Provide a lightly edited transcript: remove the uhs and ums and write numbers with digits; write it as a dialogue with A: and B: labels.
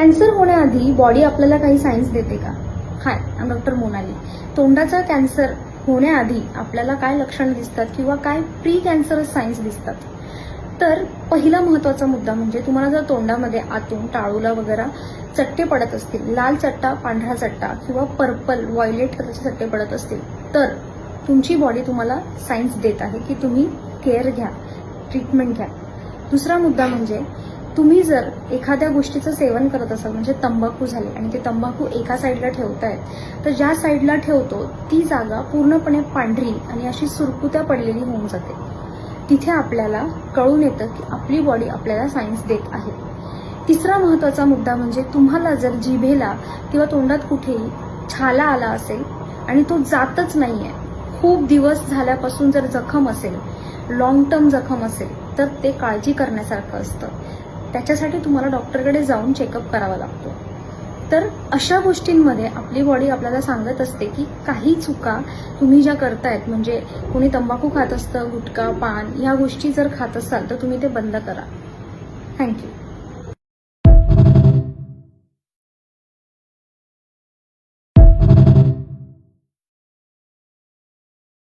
A: Cancer होण्याआधी body आपल्याला काही सायन्स देते का? हाय, आय डॉक्टर मोनाली. तोंडाचा कॅन्सर होण्याआधी आपल्याला काय लक्षणं दिसतात किंवा काय प्री कॅन्सरस सायन्स दिसतात? तर पहिला महत्वाचा मुद्दा म्हणजे तुम्हाला जर तोंडामध्ये आतून टाळूला वगैरे चट्टे पडत असतील, लाल चट्टा, पांढरा चट्टा किंवा पर्पल व्हायलेट कलरचे चट्टे पडत असतील, तर तुमची बॉडी तुम्हाला सायन्स देत आहे की तुम्ही केअर घ्या, ट्रीटमेंट घ्या. दुसरा मुद्दा म्हणजे तुम्ही जर एखाद्या गोष्टीचं सेवन करत असाल, म्हणजे तंबाखू झाले आणि ते तंबाखू एका साईडला ठेवतायत, तर ज्या साईडला ठेवतो ती जागा पूर्णपणे पांढरी आणि अशी सुरकुत्या पडलेली होऊन जाते. तिथे आपल्याला कळून येतं की आपली बॉडी आपल्याला सायन्स देत आहे. तिसरा महत्वाचा मुद्दा म्हणजे तुम्हाला जर जिभेला किंवा तोंडात कुठेही छाला आला असेल आणि तो जातच नाहीये, खूप दिवस झाल्यापासून जर जखम असेल, लॉंग टर्म जखम असेल, तर ते काळजी करण्यासारखं असतं. त्याच्यासाठी तुम्हाला डॉक्टरकडे जाऊन चेकअप करावा लागतो. तर अशा गोष्टींमध्ये आपली बॉडी आपल्याला सांगत असते की काही चुका तुम्ही ज्या करतायत, म्हणजे कोणी तंबाखू खात असतं, गुटखा, पान, या गोष्टी जर खात असाल तर तुम्ही ते बंद करा. थँक्यू.